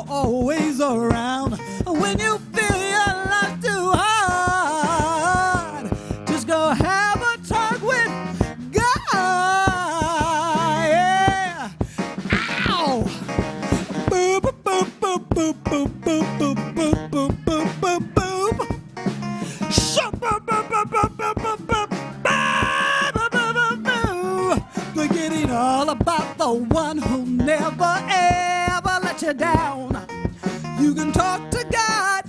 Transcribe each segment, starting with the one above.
always around when you feel your life too hard. Just go have a talk with God. Yeah. Ow! Boop boop boop boop boop boop boop boop boop boop boop boop. Shoo boop boop boop boop boop boop boop. Forgetting all about the one who never ever let you down. You can talk to God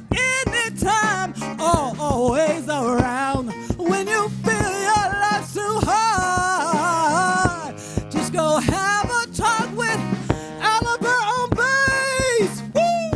anytime, always around. When you feel your life's too hard, just go have a talk with Oliver on bass. Woo!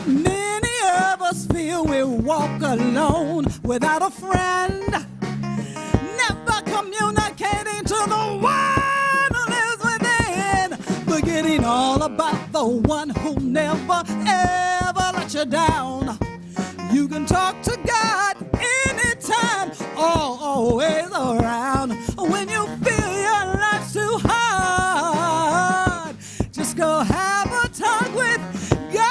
Many of us feel we walk alone without a friend, never communicating to the one who lives within, forgetting all about the one who never ever let you down. You can talk to God anytime, always around. When you feel your life's too hard, just go have a talk with God.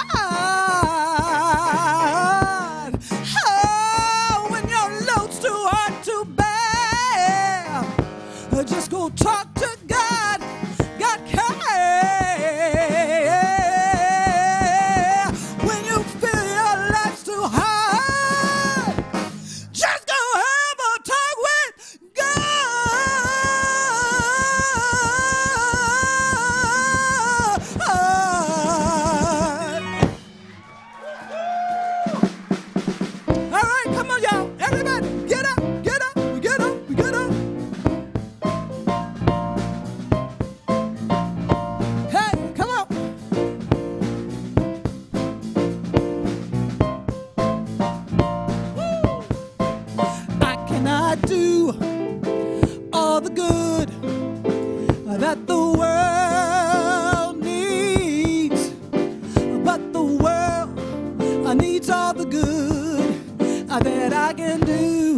Oh, when your load's too hard to bear, just go talk to God. God cares. When you feel your life's too hard, just go have a talk with God. All right, come on, y'all. Everybody, get up, get up, get up, get up. Hey, come on. I cannot do all the good that the world needs, but the world needs all the good that I can do.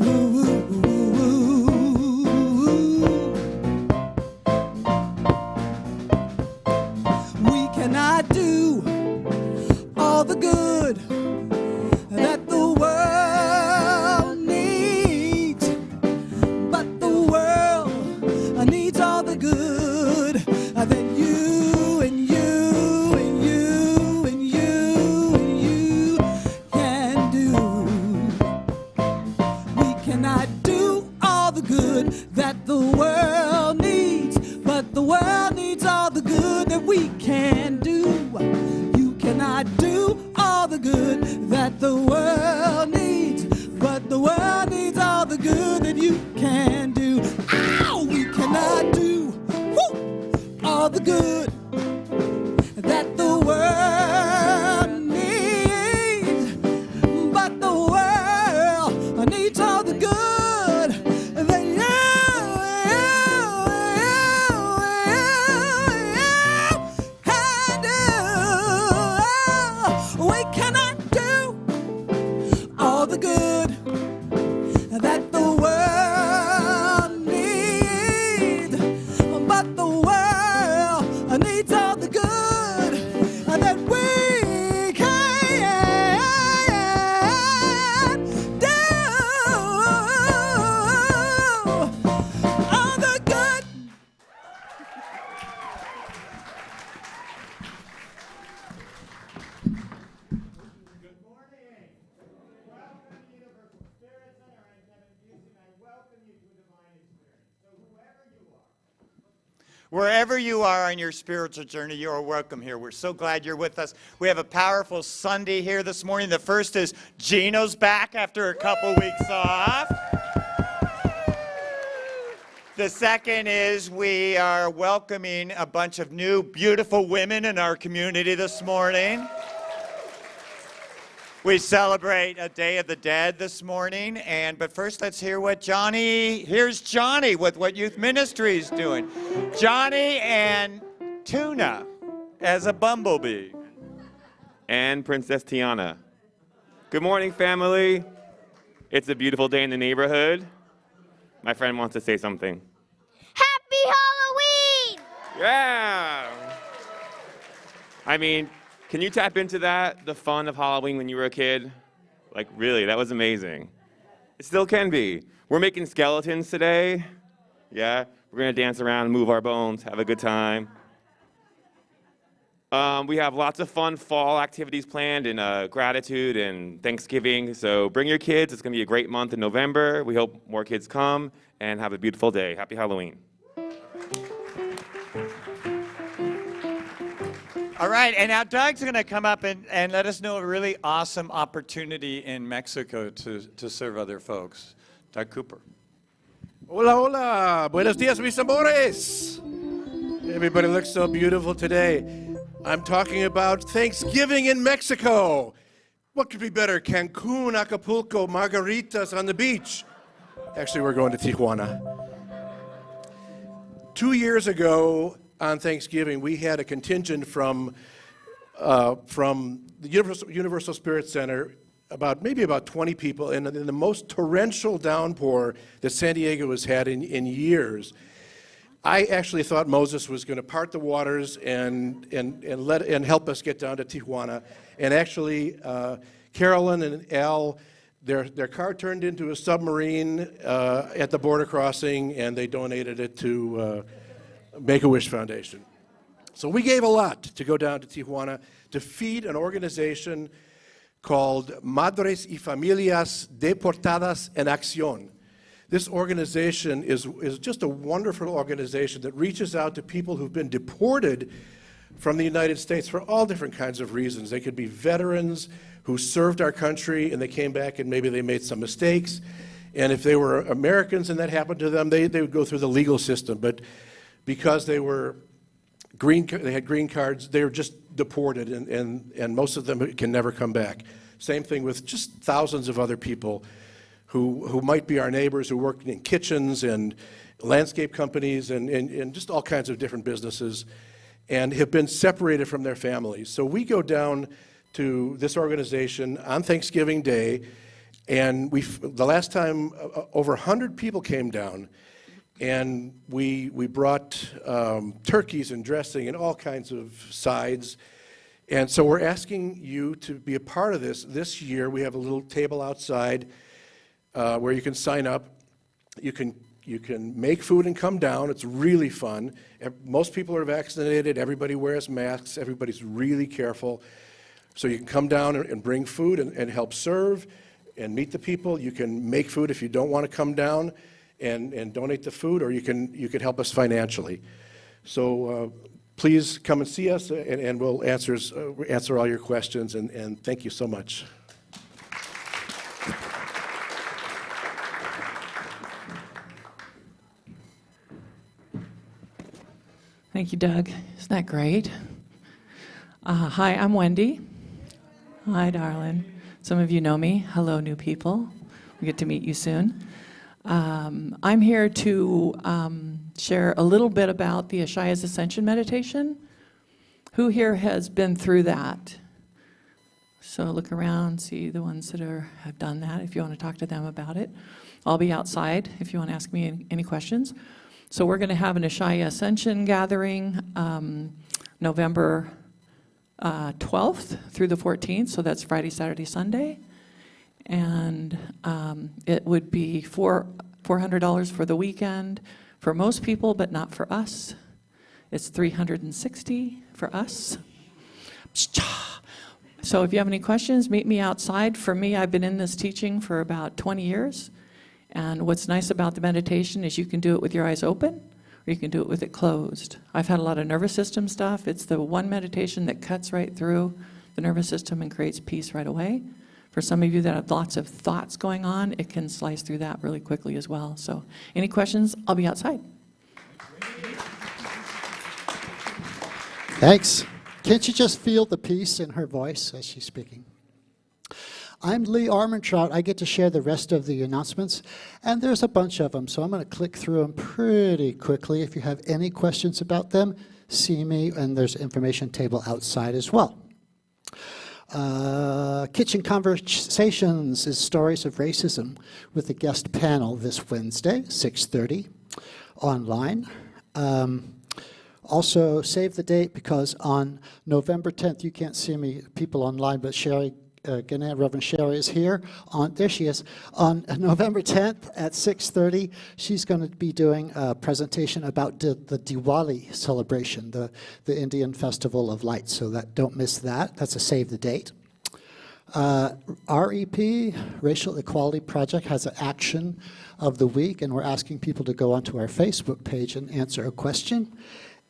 We cannot do all the good that the world needs, but the world needs all the good that you and you and you and you and you can do. We cannot do all the good that the world needs, but the world needs all the good that we can do. You cannot do all the good that the world needs, but the world needs all the good that you can do. Ow! We cannot do all the good that the world needs, but the world needs all the good that you can do. We cannot do all the good that the world needs, but the world needs all the good that we can do. All the good. Good morning. Welcome to Universal Spirit Center. I'm Kevin Busey, and I welcome you to a divine experience. So whoever you are, wherever you are on your spiritual journey, you are welcome here. We're so glad you're with us. We have a powerful Sunday here this morning. The first is Gino's back after a couple weeks off. The second is we are welcoming a bunch of new beautiful women in our community this morning. We celebrate a Day of the Dead this morning, but first let's hear what here's Johnny with what Youth Ministry is doing. Johnny and Tuna as a bumblebee. And Princess Tiana. Good morning, family. It's a beautiful day in the neighborhood. My friend wants to say something. Happy Halloween! Yeah! I mean, can you tap into that, the fun of Halloween when you were a kid? Like, really, that was amazing. It still can be. We're making skeletons today. Yeah, we're gonna dance around, move our bones, have a good time. We have lots of fun fall activities planned and gratitude and Thanksgiving. So bring your kids. It's going to be a great month in November. We hope more kids come and have a beautiful day. Happy Halloween. All right, and now Doug's going to come up and let us know a really awesome opportunity in Mexico to serve other folks. Doug Cooper. Hola, hola. Buenos dias, mis amores. Everybody looks so beautiful today. I'm talking about Thanksgiving in Mexico. What could be better? Cancun, Acapulco, margaritas on the beach. Actually, we're going to Tijuana. 2 years ago on Thanksgiving, we had a contingent from the Universal Spirit Center, maybe about 20 people, in the most torrential downpour that San Diego has had in years. I actually thought Moses was going to part the waters and help us get down to Tijuana. And actually, Carolyn and Al, their car turned into a submarine at the border crossing, and they donated it to Make-A-Wish Foundation. So we gave a lot to go down to Tijuana to feed an organization called Madres y Familias Deportadas en Acción. This organization is just a wonderful organization that reaches out to people who've been deported from the United States for all different kinds of reasons. They could be veterans who served our country and they came back and maybe they made some mistakes. And if they were Americans and that happened to them, they would go through the legal system. But because they had green cards, they were just deported, and most of them can never come back. Same thing with just thousands of other people who might be our neighbors, who work in kitchens and landscape companies and just all kinds of different businesses, and have been separated from their families. So we go down to this organization on Thanksgiving Day, and the last time over 100 people came down, and we brought turkeys and dressing and all kinds of sides. And so we're asking you to be a part of this. This year we have a little table outside where you can sign up. You can make food and come down. It's really fun. Most people are vaccinated. Everybody wears masks. Everybody's really careful. So you can come down and bring food and help serve and meet the people. You can make food if you don't want to come down and donate the food, or you can help us financially. So please come and see us, and we'll answer all your questions. And thank you so much. Thank you, Doug. Isn't that great? Hi, I'm Wendy. Hi, darling. Some of you know me. Hello, new people. We get to meet you soon. I'm here to share a little bit about the Isaiah's Ascension meditation. Who here has been through that? So look around, see the ones that have done that, if you want to talk to them about it. I'll be outside if you want to ask me any questions. So we're going to have an Isaiah Ascension gathering November 12th through the 14th, so that's Friday, Saturday, Sunday. And it would be $400 for the weekend for most people, but not for us. It's $360 for us. So if you have any questions, meet me outside. For me, I've been in this teaching for about 20 years. And what's nice about the meditation is you can do it with your eyes open, or you can do it with it closed. I've had a lot of nervous system stuff. It's the one meditation that cuts right through the nervous system and creates peace right away. For some of you that have lots of thoughts going on, it can slice through that really quickly as well. So any questions? I'll be outside. Thanks. Can't you just feel the peace in her voice as she's speaking? I'm Lee Armentrout. I get to share the rest of the announcements, and there's a bunch of them, so I'm going to click through them pretty quickly. If you have any questions about them, see me, and there's an information table outside as well. Kitchen Conversations is Stories of Racism with a guest panel this Wednesday, 6:30, online. Also, save the date because on November 10th, you can't see me, people online, but Sherry Gannett, Reverend Sherry is here. There she is. On November 10th at 6:30, she's going to be doing a presentation about the Diwali celebration, the Indian Festival of Lights. So don't miss that. That's a save the date. REP, Racial Equality Project, has an action of the week, and we're asking people to go onto our Facebook page and answer a question.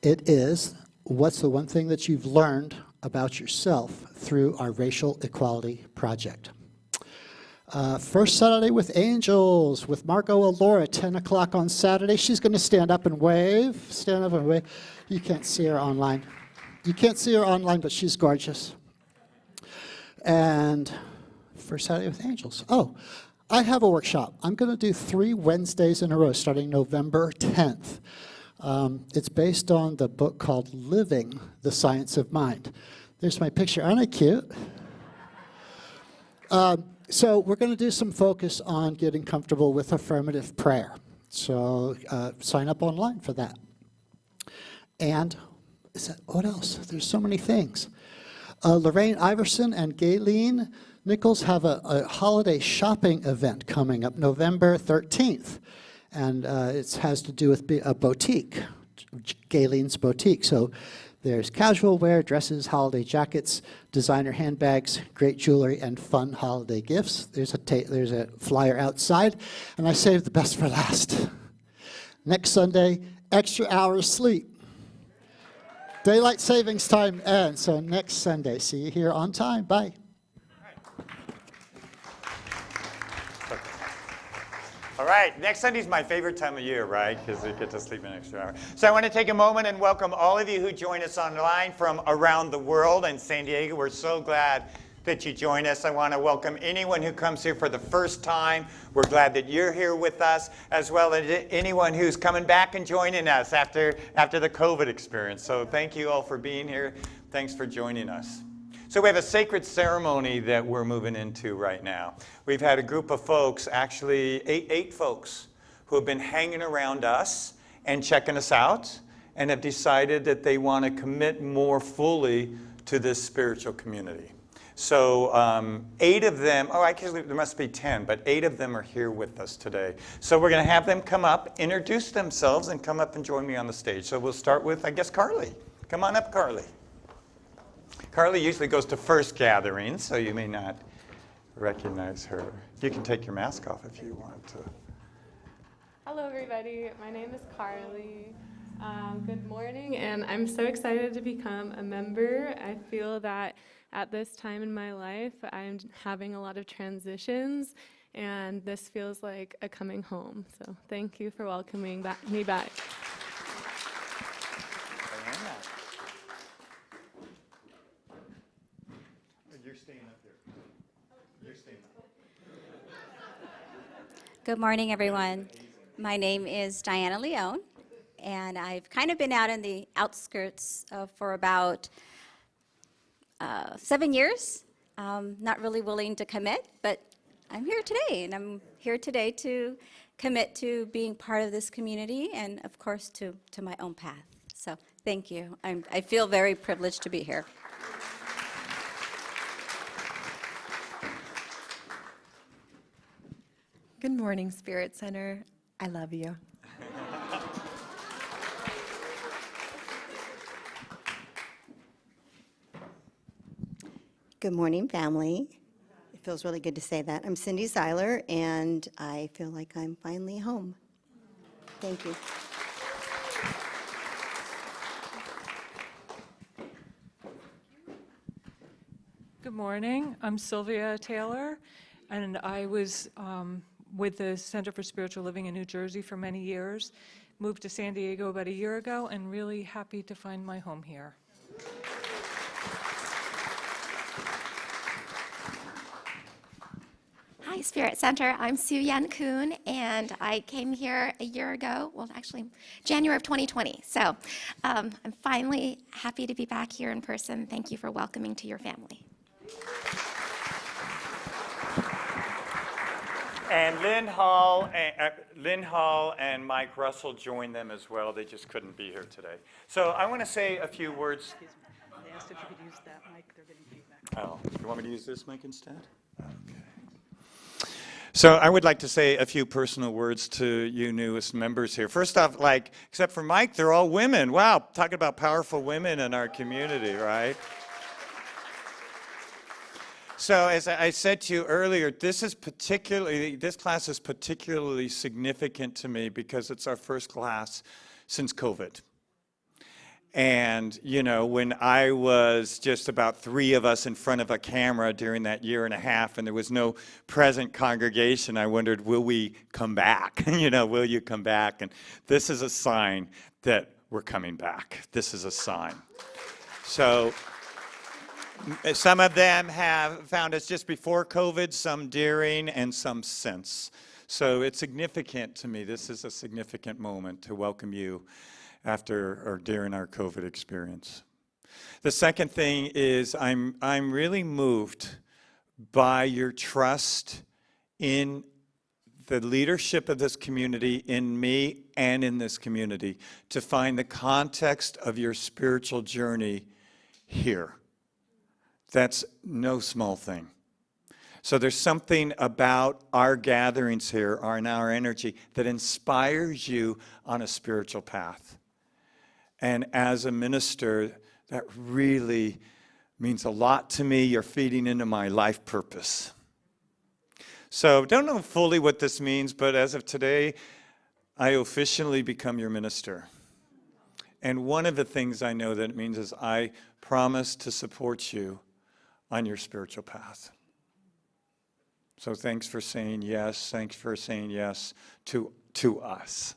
It is, what's the one thing that you've learned about yourself through our Racial Equality Project? First Saturday with Angels with Margot Allora, 10 o'clock on Saturday. She's going to stand up and wave. Stand up and wave. You can't see her online. You can't see her online, but she's gorgeous. And First Saturday with Angels. Oh, I have a workshop. I'm going to do 3 Wednesdays in a row starting November 10th. It's based on the book called Living the Science of Mind. There's my picture. Aren't I cute? So we're going to do some focus on getting comfortable with affirmative prayer. So sign up online for that. And what else? There's so many things. Lorraine Iverson and Gayleen Nichols have a holiday shopping event coming up November 13th. And it has to do with a boutique, Gayleen's Boutique. So there's casual wear, dresses, holiday jackets, designer handbags, great jewelry, and fun holiday gifts. There's a flyer outside, and I saved the best for last. Next Sunday, extra hours sleep. Daylight savings time ends, so next Sunday. See you here on time. Bye. All right, next Sunday's my favorite time of year, right? Because we get to sleep an extra hour. So I want to take a moment and welcome all of you who join us online from around the world and San Diego. We're so glad that you join us. I want to welcome anyone who comes here for the first time. We're glad that you're here with us, as well as anyone who's coming back and joining us after the COVID experience. So thank you all for being here. Thanks for joining us. So we have a sacred ceremony that we're moving into right now. We've had a group of folks, actually eight folks, who have been hanging around us and checking us out and have decided that they want to commit more fully to this spiritual community. So 8 of them, actually there must be 10, but 8 of them are here with us today. So we're going to have them come up, introduce themselves, and come up and join me on the stage. So we'll start with, I guess, Carly. Come on up, Carly. Carly usually goes to first gatherings, so you may not recognize her. You can take your mask off if you want to. Hello, everybody. My name is Carly. Good morning, and I'm so excited to become a member. I feel that at this time in my life, I'm having a lot of transitions, and this feels like a coming home. So thank you for welcoming me back. You're staying up there. You're staying up. Good morning, everyone. My name is Diana Leone, and I've kind of been out in the outskirts for about 7 years. Not really willing to commit, but I'm here today, and I'm here today to commit to being part of this community and, of course, to my own path. So thank you. I feel very privileged to be here. Good morning, Spirit Center. I love you. Good morning, family. It feels really good to say that. I'm Cindy Seiler, and I feel like I'm finally home. Thank you. Good morning. I'm Sylvia Taylor, and I was with the Center for Spiritual Living in New Jersey for many years. Moved to San Diego about a year ago, and really happy to find my home here. Hi, Spirit Center. I'm Sue Yan Kuhn, and I came here a year ago, well, actually, January of 2020. So I'm finally happy to be back here in person. Thank you for welcoming to your family. And Lynn Hall and Mike Russell joined them as well. They just couldn't be here today. So I want to say a few words. They asked if you could use that mic. They're getting feedback. Oh, you want me to use this mic instead? Okay. So I would like to say a few personal words to you newest members here. First off, except for Mike, they're all women. Wow, talking about powerful women in our community, right? So as I said to you earlier, this class is particularly significant to me because it's our first class since COVID. And, when I was just about 3 of us in front of a camera during that year and a half and there was no present congregation, I wondered, will we come back? Will you come back? And this is a sign that we're coming back. This is a sign. So some of them have found us just before COVID, some during, and some since. So it's significant to me. This is a significant moment to welcome you after or during our COVID experience. The second thing is I'm really moved by your trust in the leadership of this community, in me and in this community, to find the context of your spiritual journey here. That's no small thing. So there's something about our gatherings here, and our energy, that inspires you on a spiritual path. And as a minister, that really means a lot to me. You're feeding into my life purpose. So don't know fully what this means, but as of today, I officially become your minister. And one of the things I know that it means is I promise to support you on your spiritual path. So thanks for saying yes. Thanks for saying yes to us.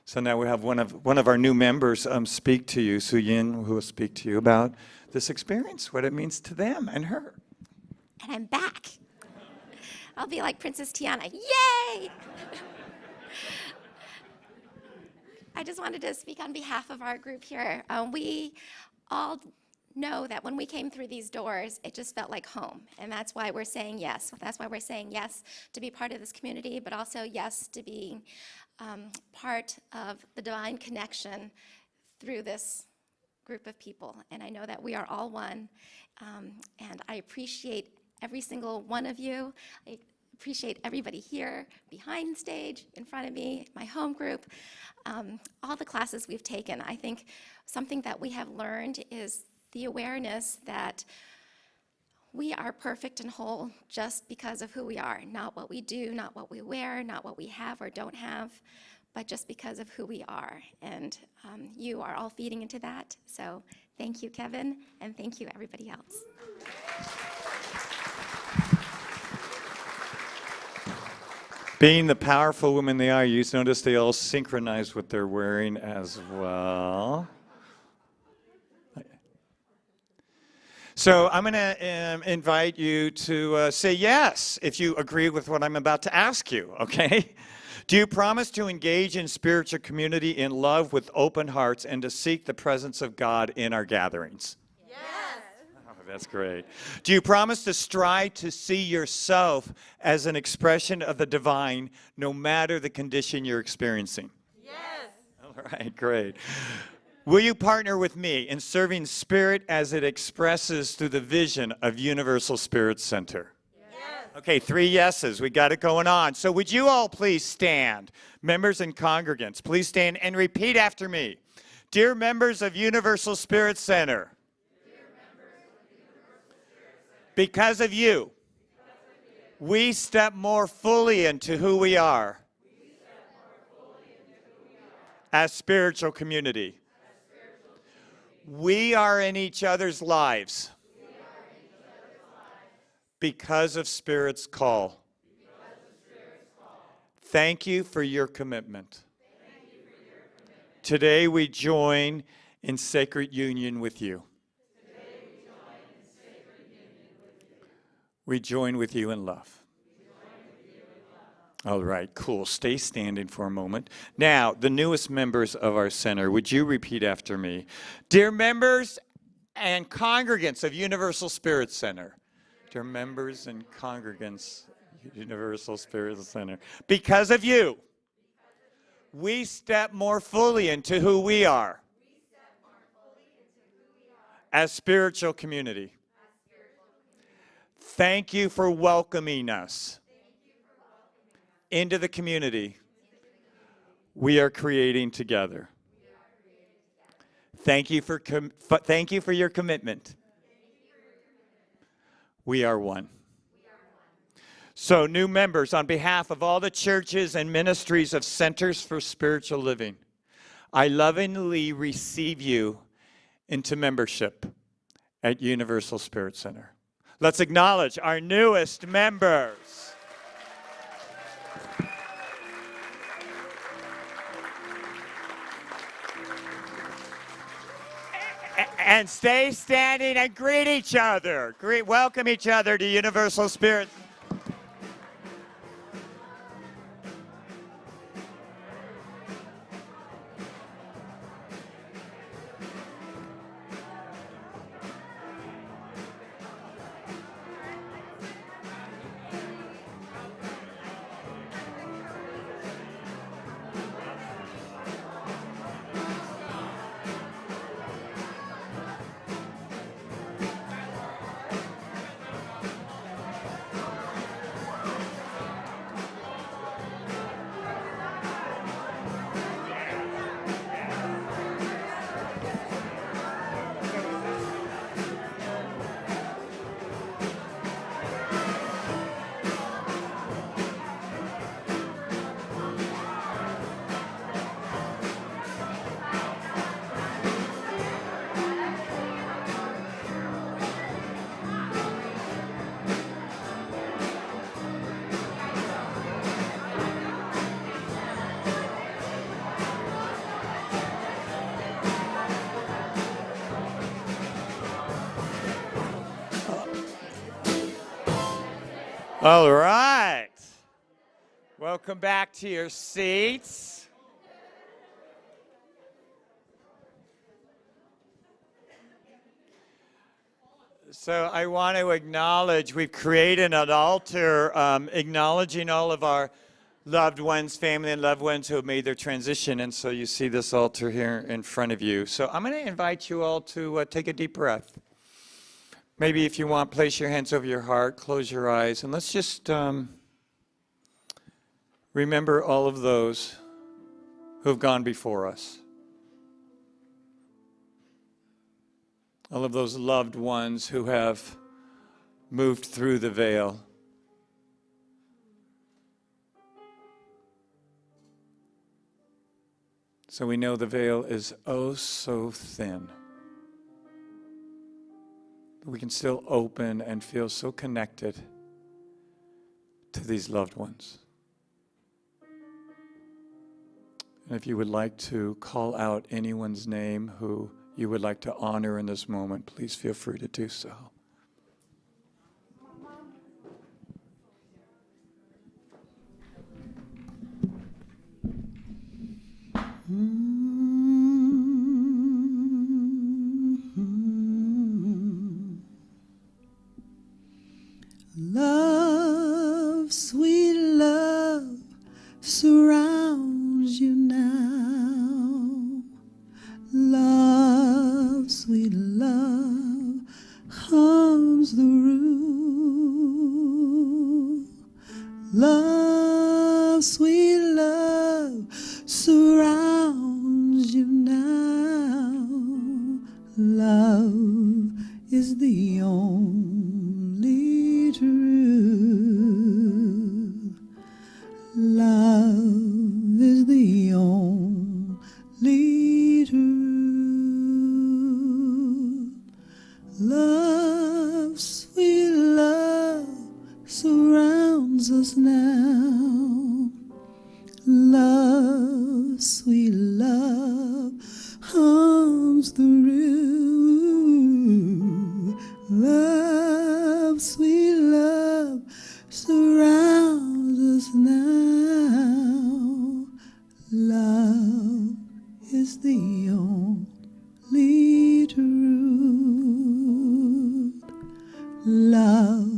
So now we have one of our new members speak to you, Su Yin, who will speak to you about this experience, what it means to them and her. And I'm back. I'll be like Princess Tiana. Yay! I just wanted to speak on behalf of our group here. We all know that when we came through these doors, it just felt like home. And that's why we're saying yes. That's why we're saying yes to be part of this community, but also yes to being part of the divine connection through this group of people. And I know that we are all one. And I appreciate every single one of you. I appreciate everybody here, behind stage, in front of me, my home group, all the classes we've taken. I think something that we have learned is the awareness that we are perfect and whole just because of who we are, not what we do, not what we wear, not what we have or don't have, but just because of who we are. And you are all feeding into that. So thank you, Kevin, and thank you, everybody else. Being the powerful women they are, you notice they all synchronize what they're wearing as well. So I'm going to invite you to say yes if you agree with what I'm about to ask you, okay? Do you promise to engage in spiritual community in love with open hearts and to seek the presence of God in our gatherings? Yes. Oh, that's great. Do you promise to strive to see yourself as an expression of the divine no matter the condition you're experiencing? Yes. All right, great. Will you partner with me in serving Spirit as it expresses through the vision of Universal Spirit Center? Yes. Okay, 3 yeses. We got it going on. So would you all please stand? Members and congregants, please stand and repeat after me. Dear members of Universal Spirit Center, because of you, we step more fully into who we are as spiritual community. We are in each other's lives. because of Spirit's call. Thank you for your commitment. Today we join in sacred union with you. We join with you in love. All right, cool. Stay standing for a moment. Now, the newest members of our center, would you repeat after me? Dear members and congregants of Universal Spirit Center. Dear members and congregants, Universal Spirit Center. Because of you, we step more fully into who we are as spiritual community. Thank you for welcoming us into the community we are creating together. Thank you for your commitment. We are one. So, new members, on behalf of all the churches and ministries of Centers for Spiritual Living, I lovingly receive you into membership at Universal Spirit Center. Let's acknowledge our newest members. And stay standing and greet each other. Welcome each other to Universal Spirit. All right. Welcome back to your seats. So I want to acknowledge we've created an altar acknowledging all of our loved ones, family and loved ones who have made their transition. And so you see this altar here in front of you. So I'm going to invite you all to take a deep breath. Maybe if you want, place your hands over your heart, close your eyes, and let's just remember all of those who have gone before us. All of those loved ones who have moved through the veil. So we know the veil is oh so thin. We can still open and feel so connected to these loved ones. And if you would like to call out anyone's name who you would like to honor in this moment, please feel free to do so. Love, sweet love, surrounds you now. Love, sweet love, hums the room. Love, sweet love, surrounds you now. Love is the only truth. Love is the only truth. Love, sweet love, is the only truth. Love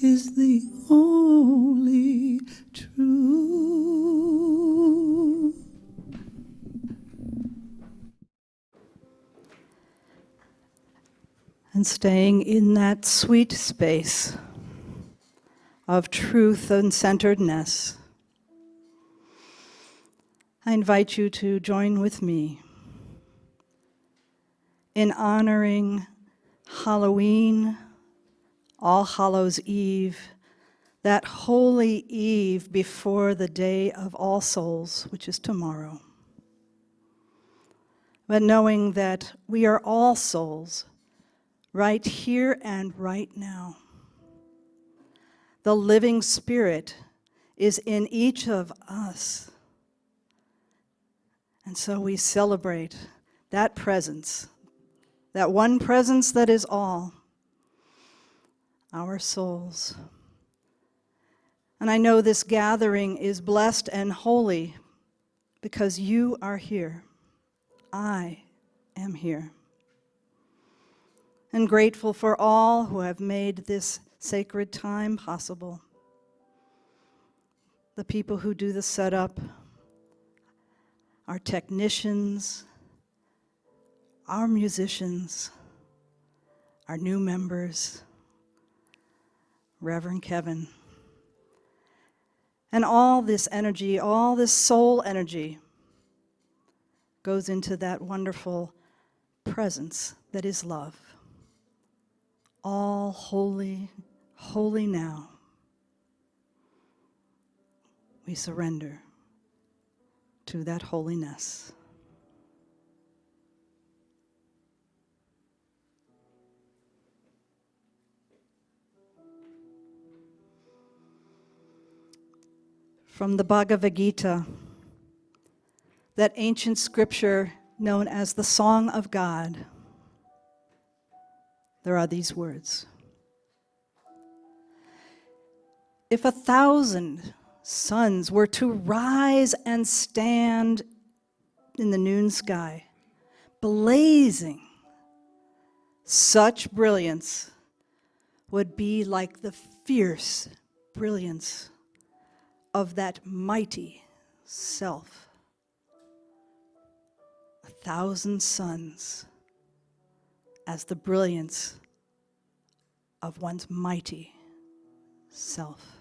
is the only truth. And staying in that sweet space of truth and centeredness, I invite you to join with me in honoring Halloween, All Hallows Eve, that holy eve before the day of All Souls, which is tomorrow. But knowing that we are all souls right here and right now. The living Spirit is in each of us. And so we celebrate that presence, that one presence that is all, our souls. And I know this gathering is blessed and holy because you are here. I am here. And grateful for all who have made this sacred time possible. The people who do the setup, our technicians, our musicians, our new members, Reverend Kevin. And all this energy, all this soul energy goes into that wonderful presence that is love. All holy, holy now. We surrender to that holiness. From the Bhagavad Gita, that ancient scripture known as the Song of God, there are these words. If 1,000 suns were to rise and stand in the noon sky, blazing, such brilliance would be like the fierce brilliance of that mighty self. 1,000 suns as the brilliance of one's mighty self.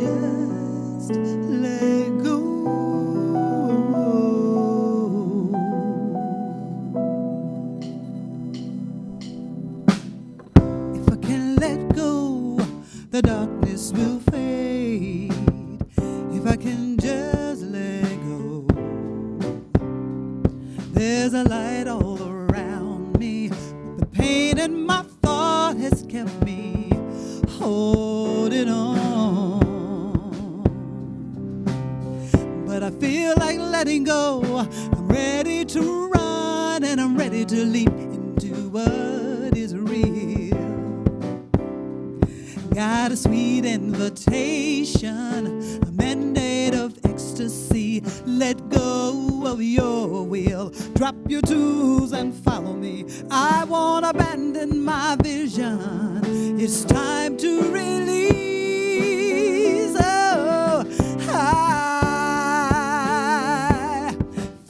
just let go. If I can let go, the darkness will fade. If I can just let go, there's a light all around me. The pain in my thought has kept me holding on. But I feel like letting go. I'm ready to run and I'm ready to leap into what is real. Got a sweet invitation, a mandate of ecstasy. Let go of your will. Drop your tools and follow me. I won't abandon my vision. It's time to release. Oh, I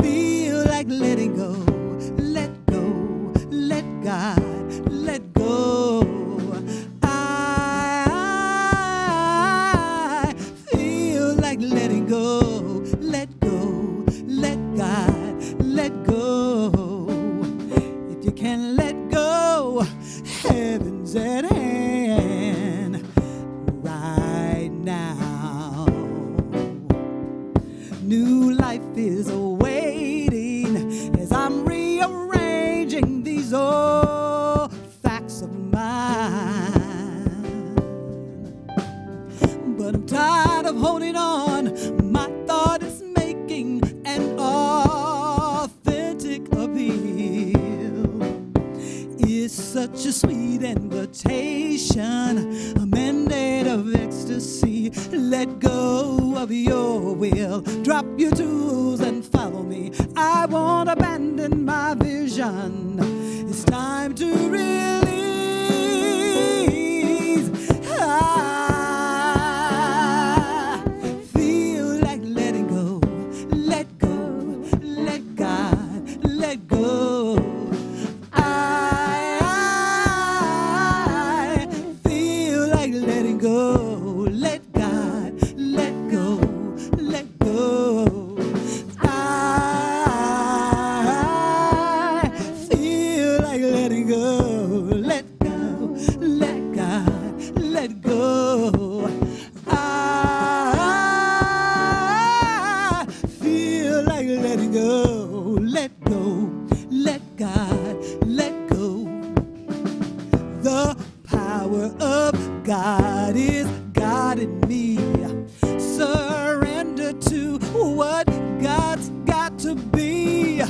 feel like letting go. Let go, let God, let go. I feel like letting go. Let go, let God, let go. If you can let go, heaven's at hand right now. New life is awaiting as I'm rearranging these old facts of mine. But I'm tired of holding on. My thought is making an authentic appeal. It's such a sweet invitation, a mandate of ecstasy. Let go of your will. Drop your tools and follow me. I won't abandon my vision. It's time to release. I feel like letting go. Let go, let God, let go. I feel like letting go. Let God, let go, let go. I feel like letting go. Let go, let God, let go. I feel like letting go. Let go, let God, let go. The power of God is God in me. Surrender to what God's got to be.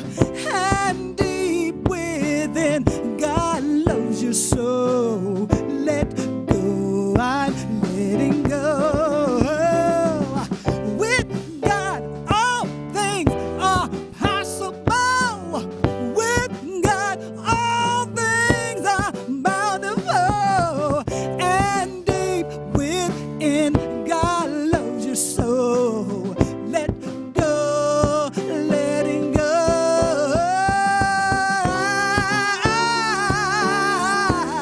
And deep within, God loves you so. Let go, I'm letting go. With God, all things are possible. With God, all things are bountiful. And deep within, God loves you so. Let go, letting go.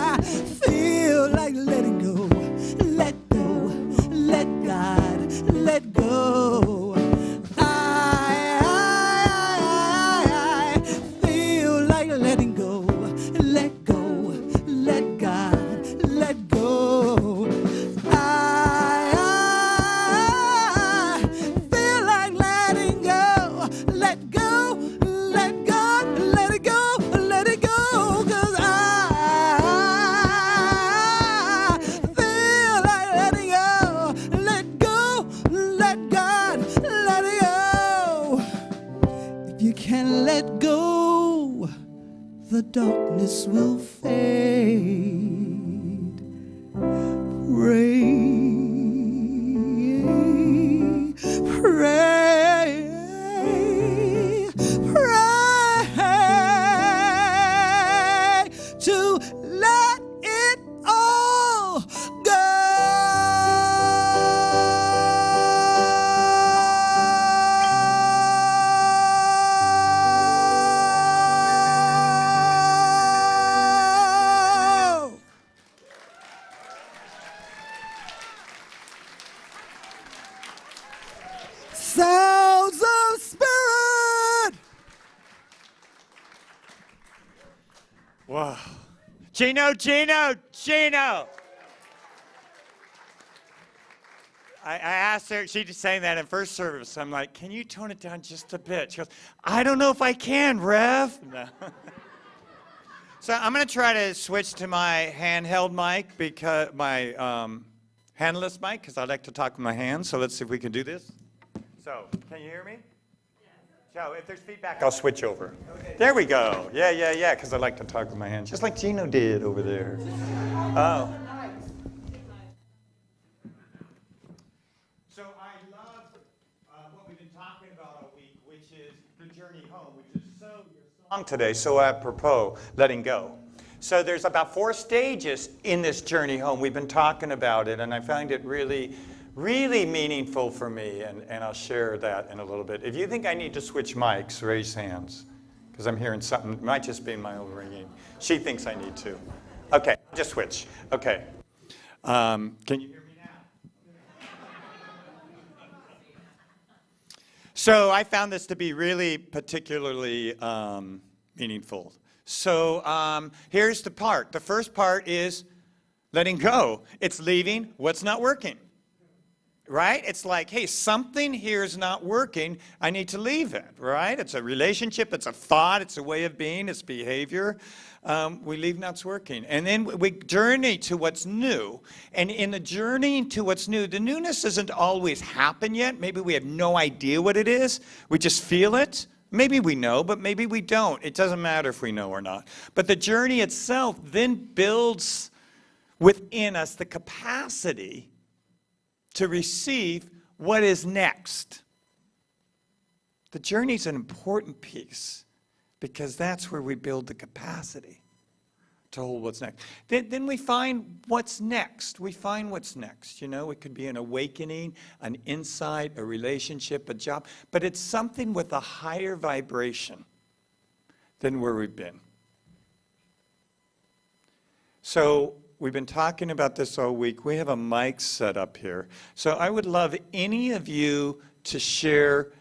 I feel like letting go. Let go, let God, let go. I feel like letting go. Let go, let God, let go. I feel like letting go. Let go, let God, let it go, let it go. 'Cause I feel like letting go. Let go, let God, let it go. If you can let go, the darkness will fade. Pray, pray, pray to let it all go. sounds of spirit. Whoa. Gino, Gino, Gino. I asked her, she just sang that in first service. I'm like, can you tone it down just a bit? She goes, I don't know if I can, Rev. No. So I'm going to try to switch to my handheld mic, because my handless mic, because I like to talk with my hands. So let's see if we can do this. So, can you hear me? So if there's feedback, I'll switch over. Okay. There we go. Yeah, because I like to talk with my hands, just like Gino did over there. Oh. So I love what we've been talking about all week, which is the journey home, which is so your song today, so apropos, letting go. So there's about 4 stages in this journey home. We've been talking about it, and I find it really, really meaningful for me, and I'll share that in a little bit. If you think I need to switch mics, raise hands, because I'm hearing something. It might just be my own ringing. She thinks I need to. Okay, just switch. Okay. Can you hear me now? So I found this to be really particularly meaningful. So here's the part. The first part is letting go. It's leaving what's not working. Right? It's like, hey, something here is not working. I need to leave it, right? It's a relationship. It's a thought. It's a way of being. It's behavior. We leave what's working. And then we journey to what's new. And in the journey to what's new, the newness doesn't always happen yet. Maybe we have no idea what it is. We just feel it. Maybe we know, but maybe we don't. It doesn't matter if we know or not. But the journey itself then builds within us the capacity to receive what is next. The journey is an important piece because that's where we build the capacity to hold what's next. Then we find what's next. We find what's next. You know, it could be an awakening, an insight, a relationship, a job, but it's something with a higher vibration than where we've been. So we've been talking about this all week. We have a mic set up here. So I would love any of you to share,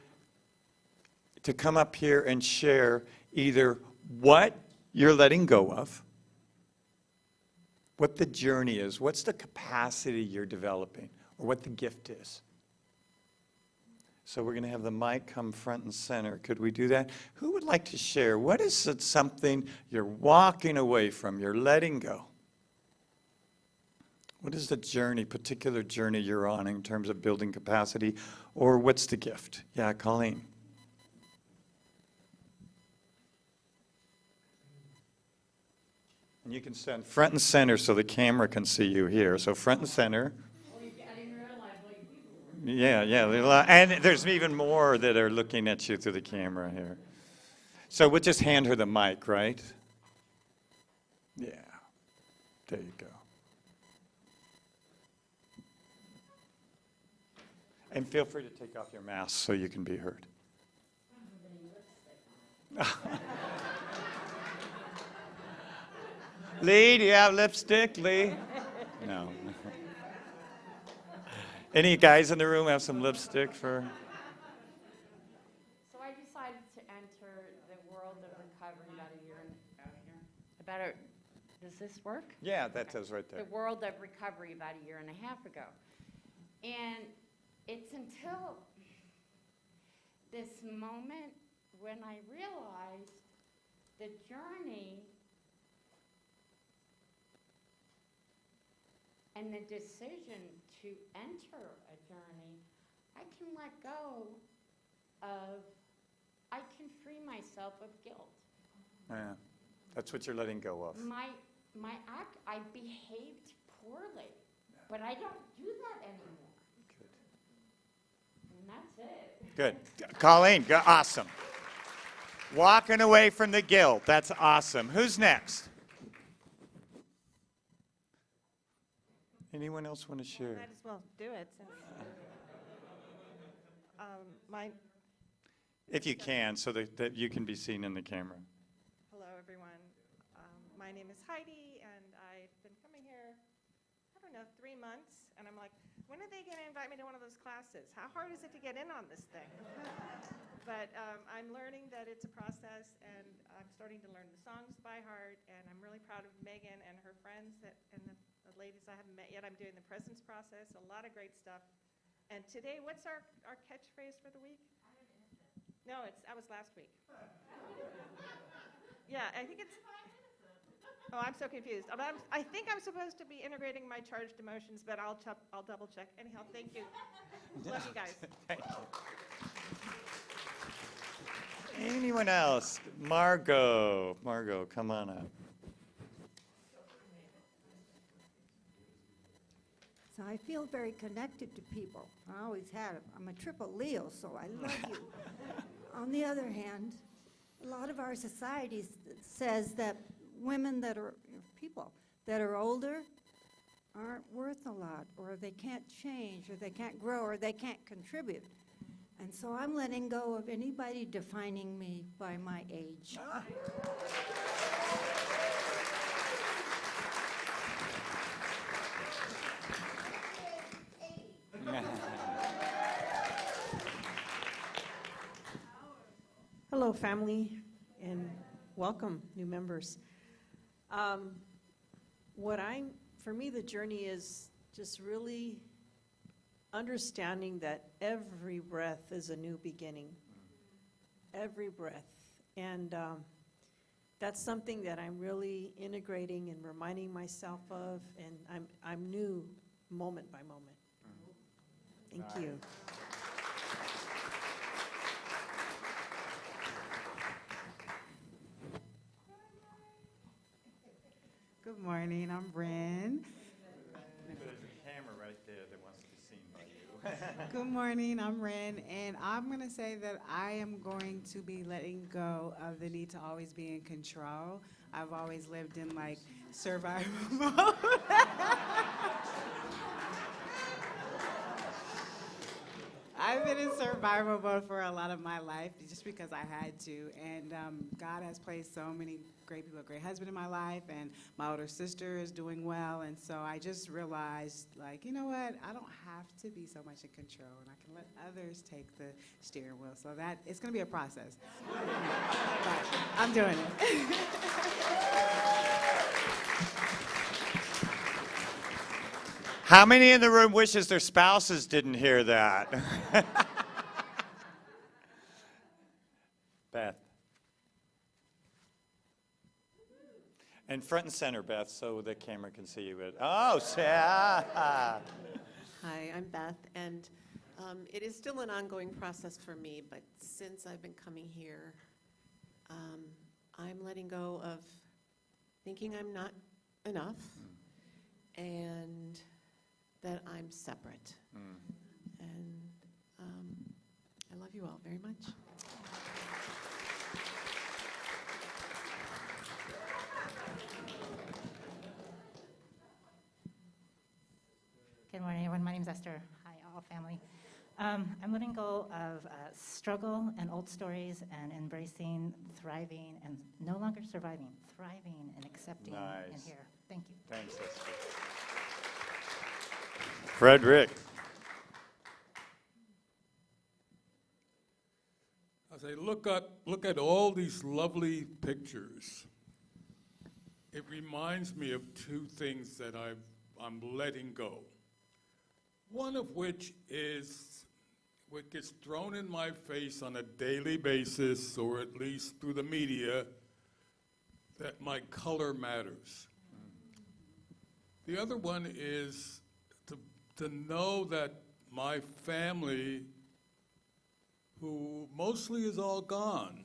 to come up here and share either what you're letting go of, what the journey is, what's the capacity you're developing, or what the gift is. So we're going to have the mic come front and center. Could we do that? Who would like to share? What is it, something you're walking away from, you're letting go? What is the journey, particular journey you're on in terms of building capacity, or what's the gift? Yeah, Colleen. And you can stand front and center so the camera can see you here. So front and center. Yeah. And there's even more that are looking at you through the camera here. So we'll just hand her the mic, right? Yeah. There you go. And feel free to take off your mask so you can be heard. Lee, do you have lipstick, Lee? No. Any guys in the room have some lipstick for? So I decided to enter the world of recovery about a year and does this work? Yeah, that does right there. The world of recovery about a year and a half ago. And it's until this moment when I realized the journey and the decision to enter a journey, I can let go of, I can free myself of guilt. Yeah, that's what you're letting go of. My act, I behaved poorly, but I don't do that anymore. And that's it. Good. Colleen, awesome. Walking away from the guilt. That's awesome. Who's next? Anyone else want to share? Might as well do it. Since, If you can, so that you can be seen in the camera. Hello, everyone. My name is Heidi, and I've been coming here, I don't know, 3 months. And I'm like, when are they going to invite me to one of those classes? How hard is it to get in on this thing? But I'm learning that it's a process, and I'm starting to learn the songs by heart, and I'm really proud of Megan and her friends and the ladies I haven't met yet. I'm doing the presence process, a lot of great stuff. And today, what's our catchphrase for the week? No, that was last week. Yeah, I think it's, oh, I'm so confused. I think I'm supposed to be integrating my charged emotions, but I'll double check. Anyhow, thank you. Love you guys. Thank you. Anyone else? Margot, come on up. So I feel very connected to people. I always have. I'm a triple Leo, so I love you. On the other hand, a lot of our society says that women that are, people that are older aren't worth a lot, or they can't change, or they can't grow, or they can't contribute. And so I'm letting go of anybody defining me by my age. Hello, family, and welcome, new members. For me, the journey is just really understanding that every breath is a new beginning. Every breath. And that's something that I'm really integrating and reminding myself of, and I'm new moment by moment. Thank you. Good morning, I'm Bryn. There's a camera right there that wants to be seen by you. Good morning, I'm Ren, and I'm going to say that I am going to be letting go of the need to always be in control. I've always lived in like survival mode. I've been in survival mode for a lot of my life just because I had to, and God has placed so many great people, a great husband in my life, and my older sister is doing well, and so I just realized, like, you know what, I don't have to be so much in control, and I can let others take the steering wheel, so that, it's going to be a process, but I'm doing it. How many in the room wishes their spouses didn't hear that? Beth. And front and center, Beth, so the camera can see you. Oh, Hi, I'm Beth, and it is still an ongoing process for me, but since I've been coming here, I'm letting go of thinking I'm not enough and that I'm separate. And I love you all very much. Good morning, everyone. My name is Esther. Hi, all family. I'm letting go of struggle and old stories and embracing, thriving, and no longer surviving, thriving and accepting and here. Thank you. Thanks, Esther. Frederick. As I look at all these lovely pictures, it reminds me of two things that I'm letting go. One of which is what gets thrown in my face on a daily basis, or at least through the media, that my color matters. The other one is to know that my family, who mostly is all gone,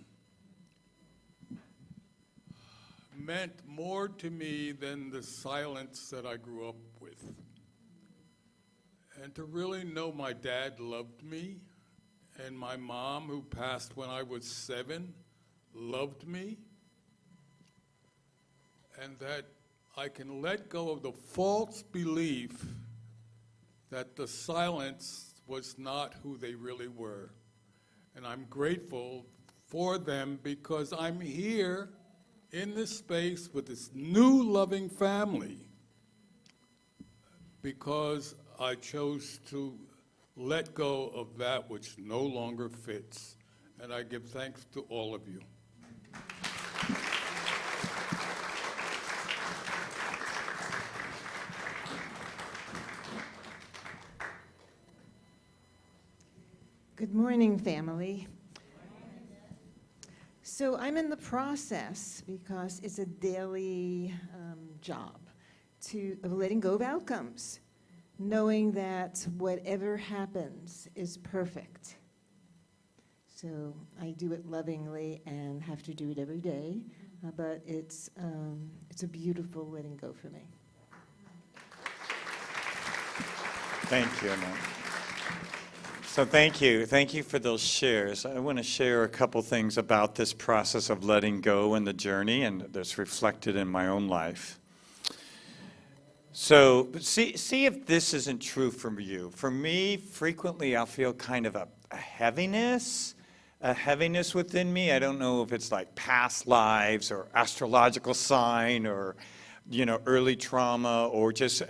meant more to me than the silence that I grew up with. And to really know my dad loved me, and my mom, who passed when I was 7, loved me, and that I can let go of the false belief that the silence was not who they really were. And I'm grateful for them because I'm here in this space with this new loving family, because I chose to let go of that which no longer fits. And I give thanks to all of you. Good morning, family. So I'm in the process, because it's a daily job, of letting go of outcomes, knowing that whatever happens is perfect. So I do it lovingly and have to do it every day, but it's a beautiful letting go for me. Thank you, Emma. So thank you. Thank you for those shares. I want to share a couple things about this process of letting go and the journey, and that's reflected in my own life. So see if this isn't true for you. For me, frequently I'll feel kind of a heaviness within me. I don't know if it's like past lives or astrological sign or early trauma, or just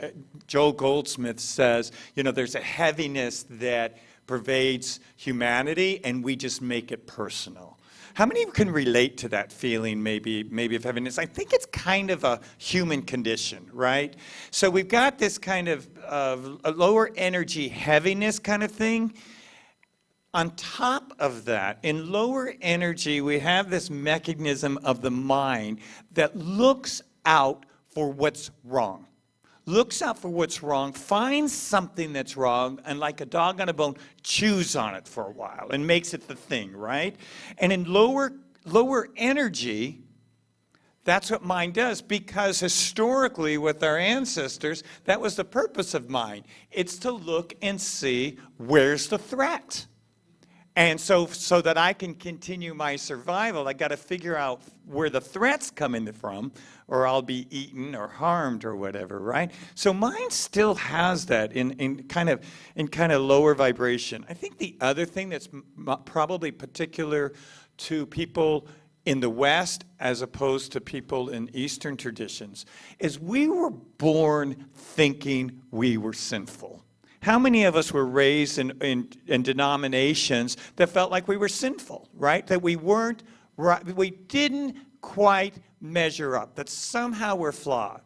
Joel Goldsmith says, there's a heaviness that pervades humanity, and we just make it personal. How many of you can relate to that feeling, maybe of heaviness? I think it's kind of a human condition, right? So we've got this kind of a lower energy heaviness kind of thing. On top of that, in lower energy, we have this mechanism of the mind that looks out for what's wrong. Looks out for what's wrong, finds something that's wrong, and like a dog on a bone, chews on it for a while and makes it the thing, right? And in lower energy, that's what mind does, because historically with our ancestors, that was the purpose of mind. It's to look and see where's the threat. And so that I can continue my survival, I got to figure out where the threat's coming from, or I'll be eaten or harmed or whatever, right? So mind still has that in kind of lower vibration. I think the other thing that's probably particular to people in the West as opposed to people in Eastern traditions is we were born thinking we were sinful. How many of us were raised in denominations that felt like we were sinful, right? That we weren't right, we didn't quite measure up, that somehow we're flawed.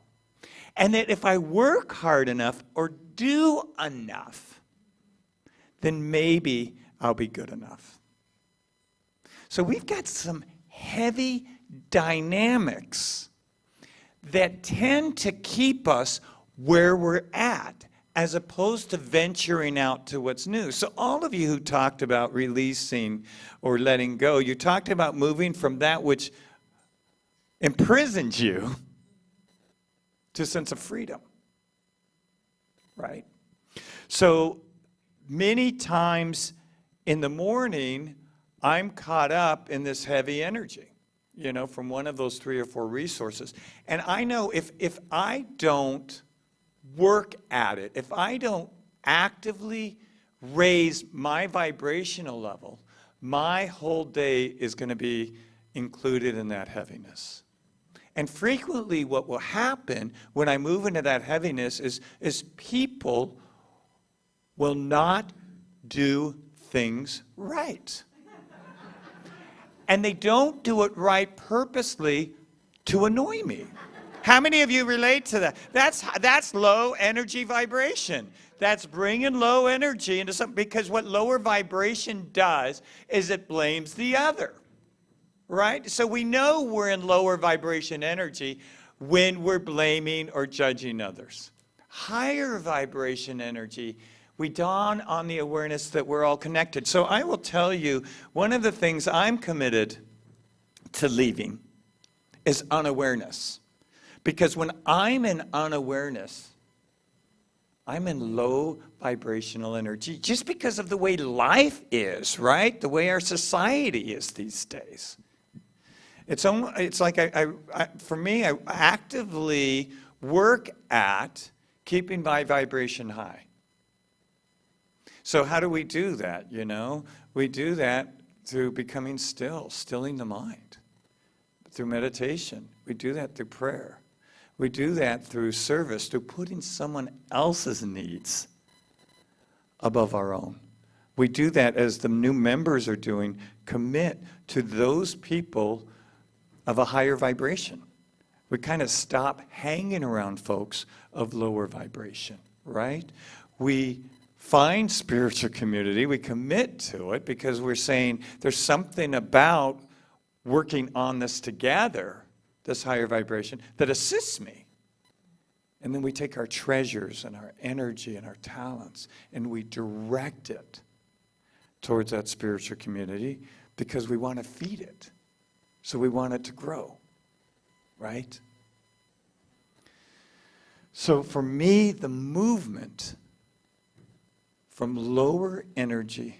And that if I work hard enough or do enough, then maybe I'll be good enough. So we've got some heavy dynamics that tend to keep us where we're at, as opposed to venturing out to what's new. So all of you who talked about releasing or letting go, you talked about moving from that which imprisoned you to a sense of freedom, right? So many times in the morning, I'm caught up in this heavy energy, from one of those 3 or 4 resources. And I know if I don't work at it, if I don't actively raise my vibrational level, my whole day is going to be included in that heaviness. And frequently what will happen when I move into that heaviness is people will not do things right. And they don't do it right purposely to annoy me. How many of you relate to that? That's low energy vibration. That's bringing low energy into something, because what lower vibration does is it blames the other, right? So we know we're in lower vibration energy when we're blaming or judging others. Higher vibration energy, we dawn on the awareness that we're all connected. So I will tell you, one of the things I'm committed to leaving is unawareness. Because when I'm in unawareness, I'm in low vibrational energy just because of the way life is, right? The way our society is these days. It's like for me, I actively work at keeping my vibration high. So how do we do that, We do that through becoming still, stilling the mind, through meditation. We do that through prayer. We do that through service, through putting someone else's needs above our own. We do that as the new members are doing, commit to those people of a higher vibration. We kind of stop hanging around folks of lower vibration, right? We find spiritual community, we commit to it because we're saying there's something about working on this together, this higher vibration, that assists me. And then we take our treasures and our energy and our talents and we direct it towards that spiritual community because we want to feed it. So we want it to grow, right? So for me, the movement from lower energy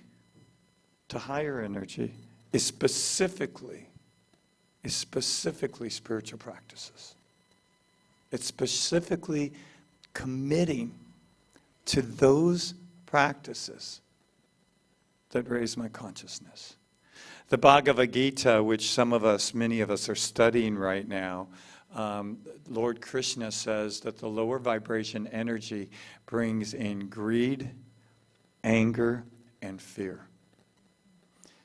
to higher energy is specifically spiritual practices. It's specifically committing to those practices that raise my consciousness. The Bhagavad Gita, which many of us are studying right now, Lord Krishna says that the lower vibration energy brings in greed, anger, and fear.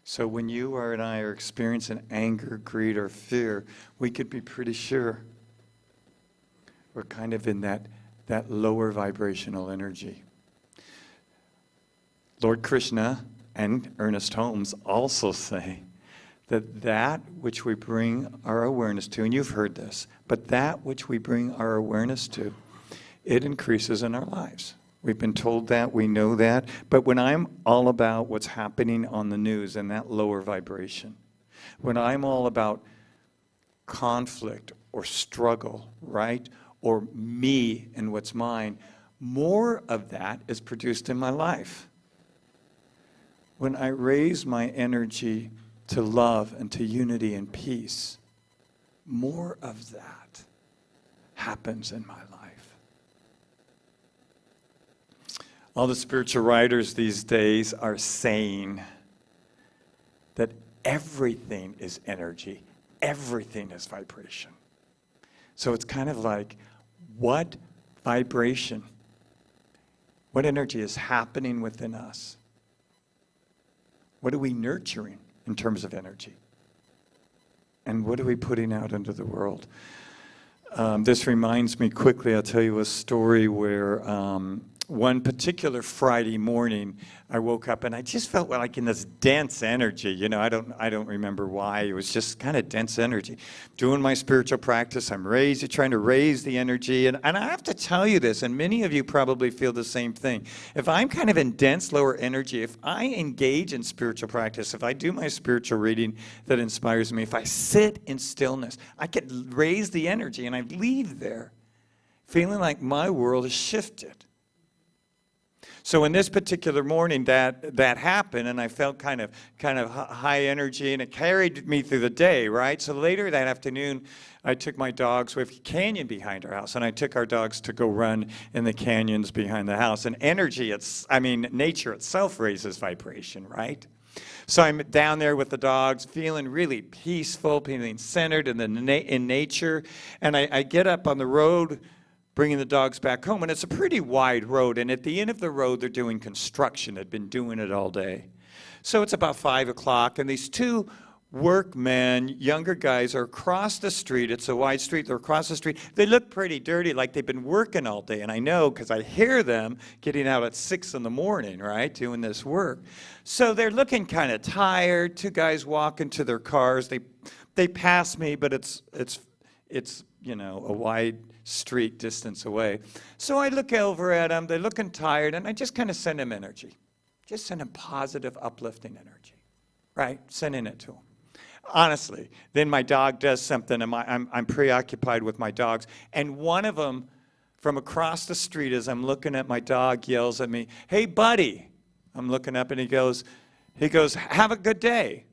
So when you and I are experiencing anger, greed, or fear, we could be pretty sure we're kind of in that lower vibrational energy. Lord Krishna and Ernest Holmes also say that which we bring our awareness to, and you've heard this, but that which we bring our awareness to, it increases in our lives. We've been told that, we know that, but when I'm all about what's happening on the news and that lower vibration, when I'm all about conflict or struggle, right, or me and what's mine, more of that is produced in my life. When I raise my energy to love and to unity and peace, more of that happens in my life. All the spiritual writers these days are saying that everything is energy, everything is vibration. So it's kind of like, what vibration, what energy is happening within us? What are we nurturing in terms of energy? And what are we putting out into the world? This reminds me quickly, I'll tell you a story where one particular Friday morning, I woke up and I just felt like in this dense energy. You know, I don't remember why. It was just kind of dense energy. Doing my spiritual practice, I'm trying to raise the energy. And I have to tell you this, and many of you probably feel the same thing. If I'm kind of in dense lower energy, if I engage in spiritual practice, if I do my spiritual reading that inspires me, if I sit in stillness, I could raise the energy and I leave there feeling like my world has shifted. So in this particular morning, that happened, and I felt kind of high energy, and it carried me through the day, right? So later that afternoon, I took my dogs. We have a canyon behind our house, and I took our dogs to go run in the canyons behind the house. And energy, nature itself raises vibration, right? So I'm down there with the dogs, feeling really peaceful, feeling centered in nature, and I get up on the road, bringing the dogs back home, and it's a pretty wide road, and at the end of the road, they're doing construction. They've been doing it all day. So it's about 5 o'clock, and these two workmen, younger guys, are across the street. It's a wide street. They're across the street. They look pretty dirty, like they've been working all day, and I know because I hear them getting out at 6 in the morning, right, doing this work. So they're looking kind of tired. Two guys walking to their cars. They pass me, but it's you know, a wide street distance away. So I look over at them, they're looking tired, and I just kind of send them energy. Just send them positive, uplifting energy, right? Sending it to them. Honestly, then my dog does something, and I'm preoccupied with my dogs, and one of them from across the street, as I'm looking at my dog, yells at me, "Hey, buddy." I'm looking up, and he goes, "Have a good day."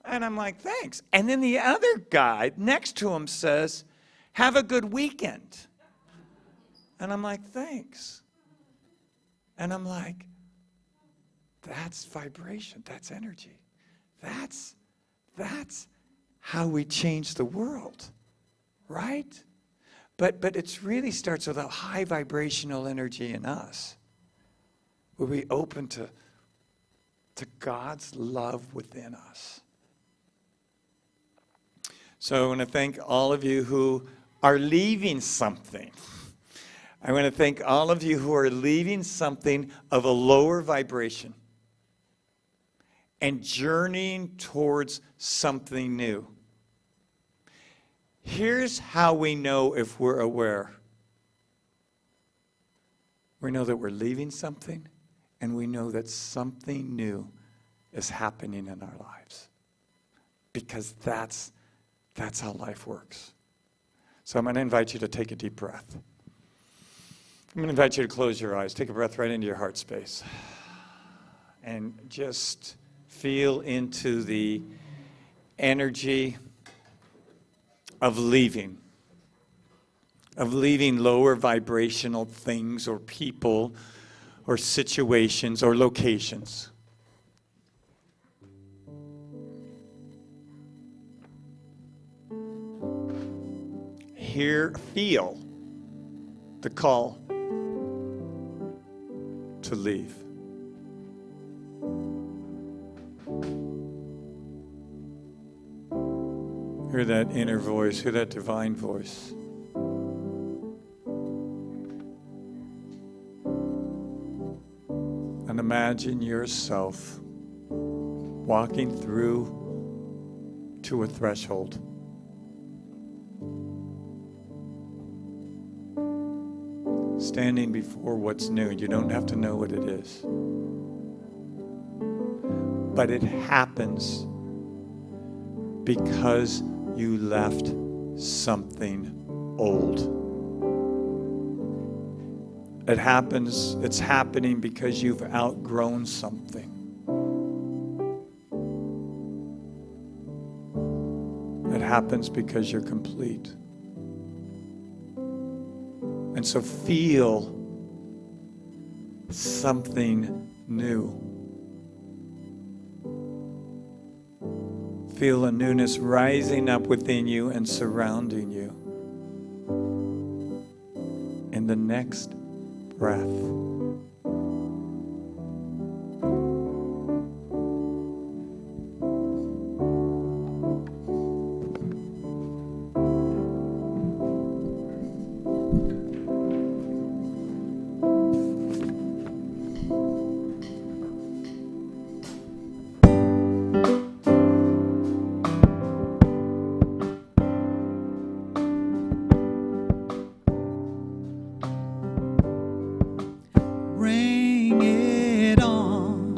And I'm like, "Thanks." And then the other guy next to him says, "Have a good weekend." And I'm like, "Thanks." And I'm like, that's vibration, that's energy. That's how we change the world, right? But it really starts with a high vibrational energy in us. Will we be open to God's love within us? So I want to thank all of you who are leaving something. I want to thank all of you who are leaving something of a lower vibration and journeying towards something new. Here's how we know if we're aware. We know that we're leaving something, and we know that something new is happening in our lives. Because that's how life works. So I'm going to invite you to take a deep breath. I'm going to invite you to close your eyes. Take a breath right into your heart space. And just feel into the energy of leaving lower vibrational things or people or situations or locations. Feel the call to leave. Hear that inner voice, hear that divine voice. And imagine yourself walking through to a threshold. Standing before what's new. You don't have to know what it is. But it happens because you left something old. It's happening because you've outgrown something. It happens because you're complete. And so feel something new. Feel a newness rising up within you and surrounding you. In the next breath. Bring it on.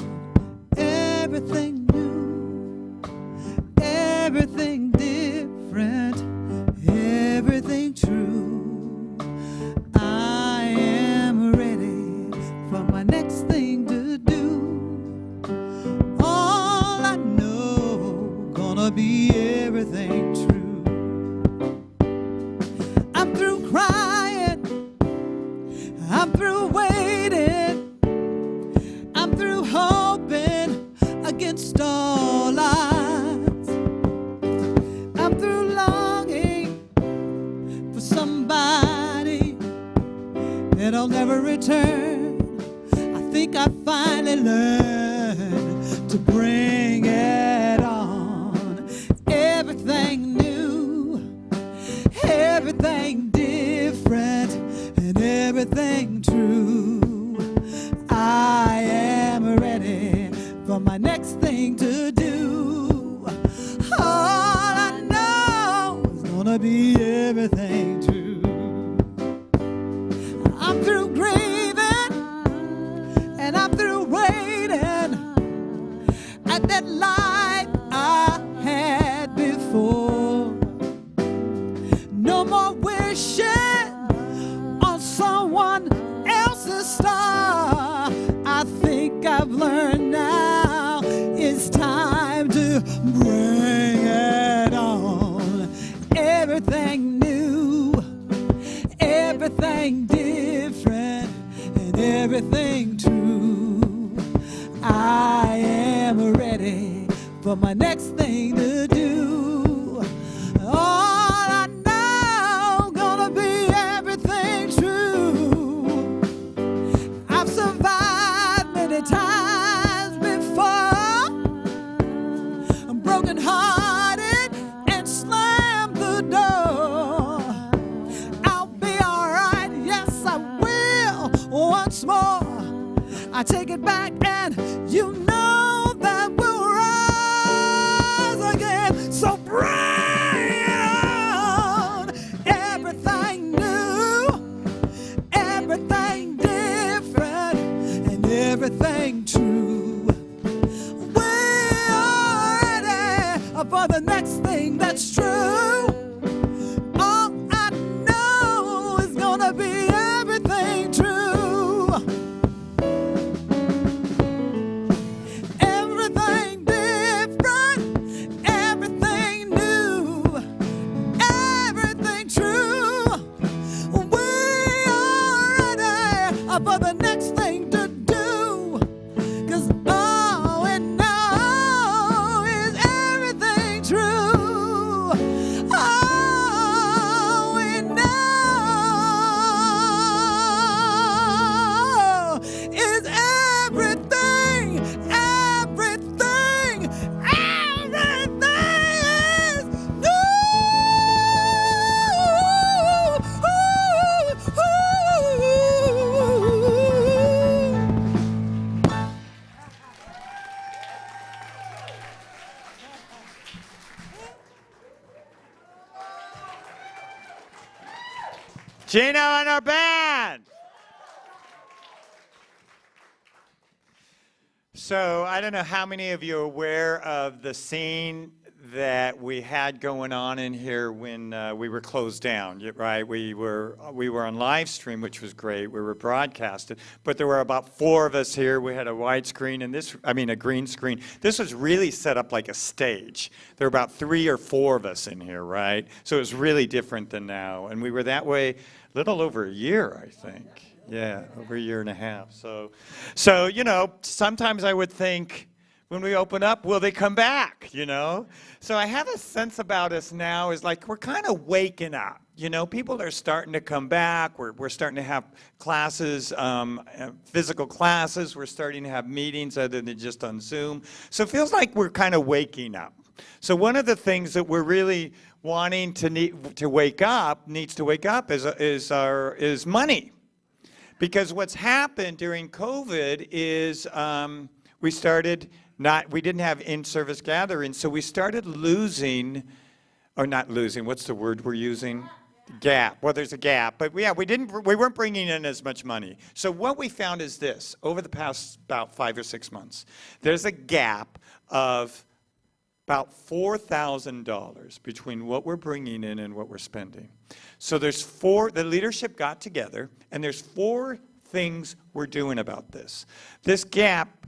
Everything new, everything different, everything true. I am ready for my next thing to do. All I know, gonna be everything true. I'm through crying, I'm through waiting, I'm through hoping against all odds. I'm through longing for somebody that'll never return. I think I finally learned to bring it on. Everything new, everything different, and everything true. I am ready for my next thing to do. All I know is gonna be everything true. I'm through grieving and I'm through waiting at that life I had before. No more wishing on someone else's star. I think I've learned now it's time to bring it on. Everything new, everything different, and everything true. I am ready for my next thing to do. All I know, gonna be everything true. I've survived I take it back, and you know that we'll rise again. So bring on everything new, everything different, and everything true. We're ready for the next thing that's true. All I know is gonna be everything true. Everything different, everything new, everything true. We are ready for the next thing to do. 'Cause all we know is everything true. All we know is everything, everything, everything is new. Gino and our band. So I don't know how many of you are aware of the scene that we had going on in here when we were closed down, right? We were on live stream, which was great. We were broadcasted, but there were about 4 of us here. We had a widescreen and a green screen. This was really set up like a stage. There were about 3 or 4 of us in here, right? So it was really different than now, and we were that way a little over a year, I think. Yeah, over a year and a half. So you know, sometimes I would think, when we open up, will they come back, you know? So I have a sense about us now is like we're kind of waking up. You know, people are starting to come back. We're starting to have classes, physical classes. We're starting to have meetings other than just on Zoom. So it feels like we're kind of waking up. So one of the things that we're really wanting to wake up is money. Because what's happened during COVID is we didn't have in-service gatherings, so we started losing, or not losing, what's the word we're using? Gap. Well, there's a gap, but yeah, we weren't bringing in as much money. So what we found is this, over the past about 5 or 6 months, there's a gap of about $4,000 between what we're bringing in and what we're spending. So the leadership got together, and there's 4 things we're doing about this. This gap,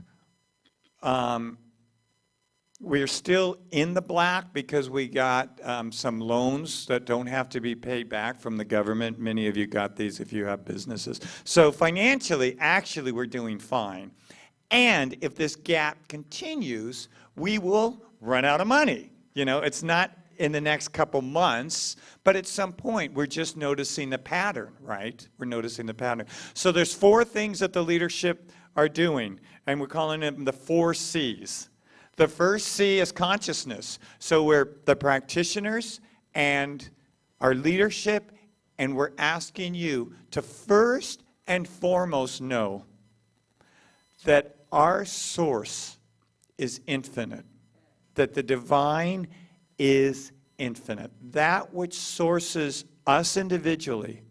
we're still in the black because we got some loans that don't have to be paid back from the government. Many of you got these if you have businesses. So financially, actually, we're doing fine. And if this gap continues, we will run out of money. You know, it's not in the next couple months, but at some point, we're just noticing the pattern, right? We're noticing the pattern. So there's 4 things that the leadership are doing, and we're calling them the 4 C's. The first C is consciousness. So we're the practitioners and our leadership, and we're asking you to first and foremost know that our source is infinite, that the divine is infinite. That which sources us individually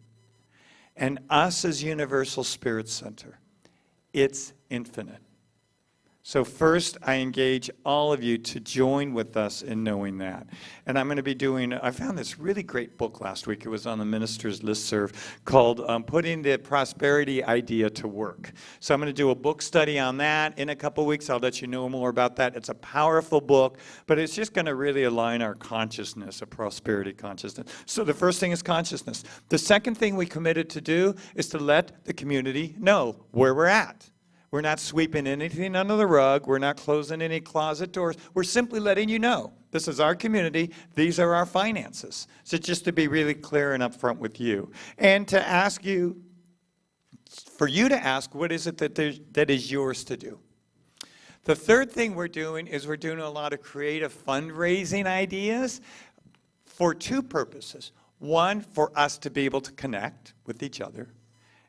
and us as Universal Spirit Center, it's infinite. So first, I engage all of you to join with us in knowing that. And I'm going to be doing, I found this really great book last week. It was on the minister's listserv called Putting the Prosperity Idea to Work. So I'm going to do a book study on that. In a couple weeks, I'll let you know more about that. It's a powerful book, but it's just going to really align our consciousness, a prosperity consciousness. So the first thing is consciousness. The second thing we committed to do is to let the community know where we're at. We're not sweeping anything under the rug. We're not closing any closet doors. We're simply letting you know, this is our community. These are our finances. So just to be really clear and upfront with you. And to ask you, for you to ask, what is it that is yours to do? The third thing we're doing is we're doing a lot of creative fundraising ideas for 2 purposes. One, for us to be able to connect with each other.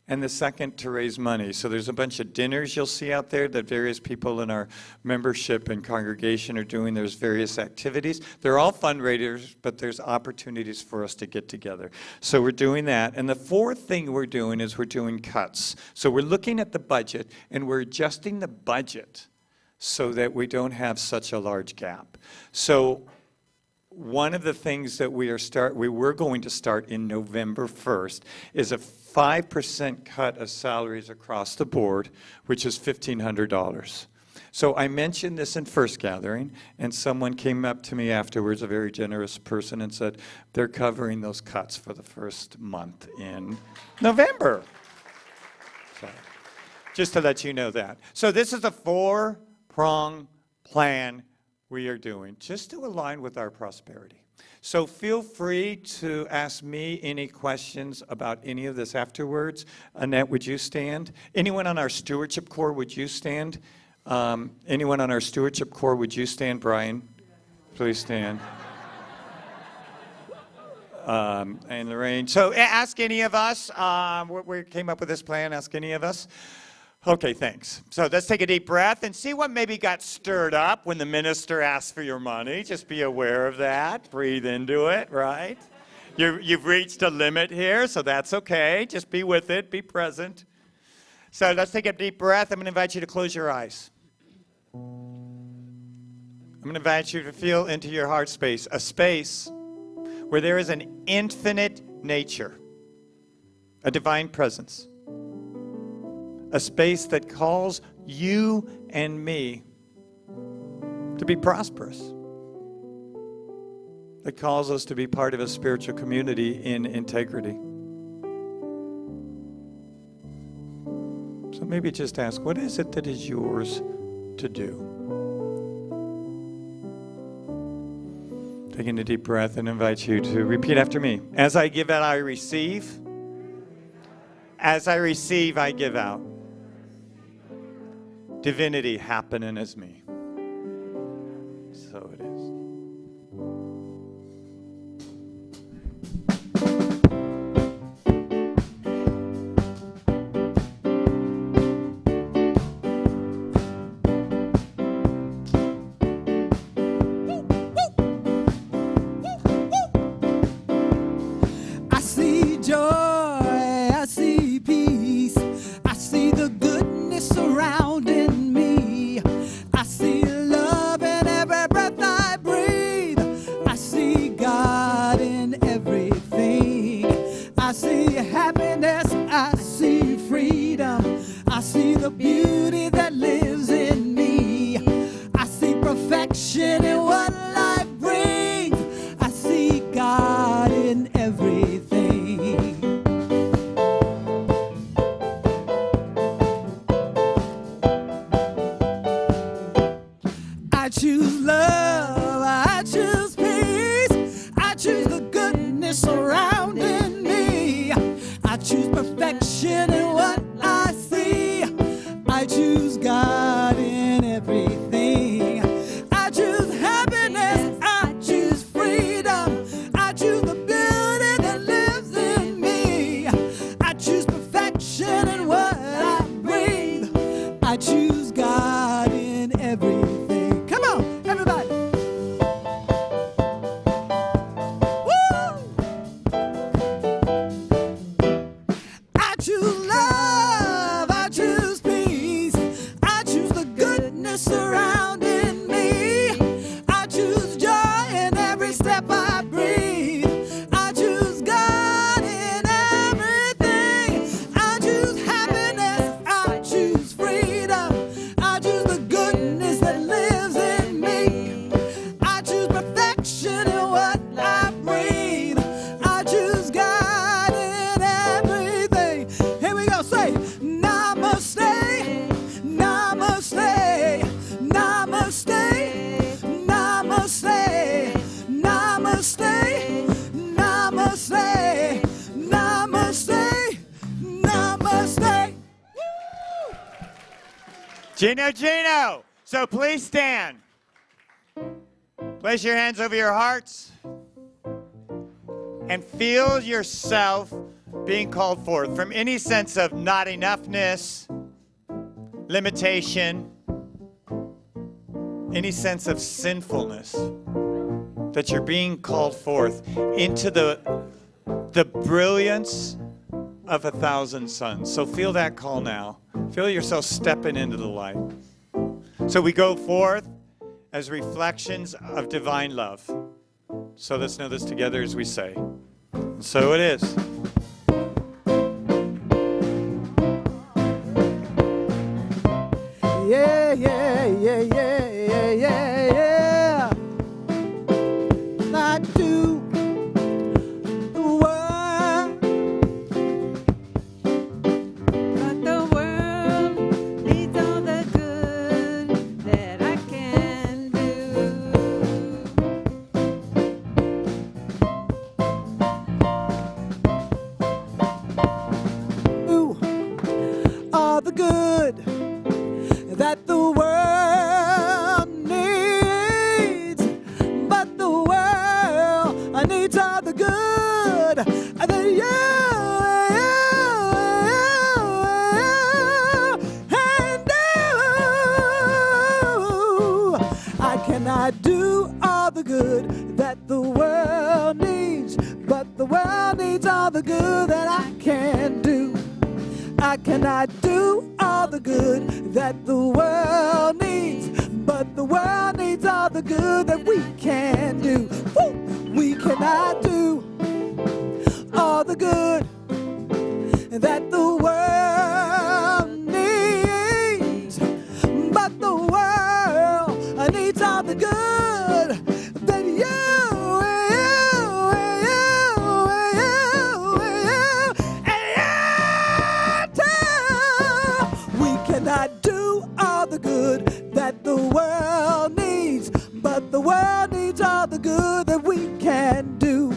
and the second to raise money. So there's a bunch of dinners you'll see out there that various people in our membership and congregation are doing. There's various activities. They're all fundraisers, but there's opportunities for us to get together. So we're doing that. And the fourth thing we're doing is we're doing cuts. So we're looking at the budget, and we're adjusting the budget so that we don't have such a large gap. So one of the things that we were going to start in November 1st is a 5% cut of salaries across the board, which is $1,500. So I mentioned this in first gathering, and someone came up to me afterwards, a very generous person, and said, they're covering those cuts for the first month in November. So, just to let you know that. So this is a 4-prong plan we are doing, just to align with our prosperity. So feel free to ask me any questions about any of this afterwards. Annette, would you stand? Anyone on our stewardship corps, would you stand? Anyone on our stewardship corps, would you stand? Brian, please stand. And Lorraine. So ask any of us. We came up with this plan. Ask any of us. Okay, thanks. So let's take a deep breath and see what maybe got stirred up when the minister asked for your money. Just be aware of that. Breathe into it, right? You've reached a limit here, so that's okay. Just be with it. Be present. So let's take a deep breath. I'm going to invite you to close your eyes. I'm going to invite you to feel into your heart space, a space where there is an infinite nature, a divine presence. A space that calls you and me to be prosperous. That calls us to be part of a spiritual community in integrity. So maybe just ask, what is it that is yours to do? Taking a deep breath and invite you to repeat after me. As I give out, I receive. As I receive, I give out. Divinity happening as me. So it is. I see joy, I see peace, I see the goodness surrounding me. I see love in every breath I breathe. I see God in everything. I see happiness, I see freedom. I see the beauty that lives in me. I see perfection in what life brings. I see God in everything. I choose love, I choose peace, I choose the goodness surrounding me. I choose perfection in what I see. I choose God in everything. I choose happiness, I choose freedom. I choose the beauty that lives in me. I choose perfection in what I breathe. I choose God in everything. Come on, everybody. Woo! I choose love, I choose peace, I choose the goodness surrounding me. I choose joy in every step I breathe. I choose God in everything. I choose happiness, I choose freedom. I choose the goodness that lives in me. I choose perfection in what I breathe. I choose God in everything. Here we go, say namaste, namaste, namaste, namaste, namaste, namaste, namaste, namaste. Gino. So please stand. Place your hands over your hearts and feel yourself being called forth from any sense of not enoughness, limitation, any sense of sinfulness, that you're being called forth into the brilliance of 1,000 suns. So feel that call now. Feel yourself stepping into the light. So we go forth as reflections of divine love. So let's know this together as we say. And so it is. Yeah, yeah, yeah, yeah, yeah, yeah, yeah. Not to the world, but the world needs all the good that I can do. All the good that the world needs, but the world needs all the good that you can do. I cannot do all the good that the world needs, but the world needs all the good that I can do. I cannot do all the good that the world needs, but the world needs all the good that we can do. Woo! We cannot do all the good that the world needs, but the world needs all the good that you cannot do all the good that the world needs, but the world needs all the good that we can do.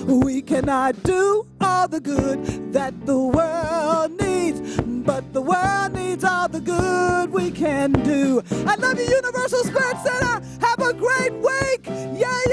We cannot do all the good that the world needs, but the world needs all the good we can do. I love you, Universal Spirit Center. Have a great week. Yeah.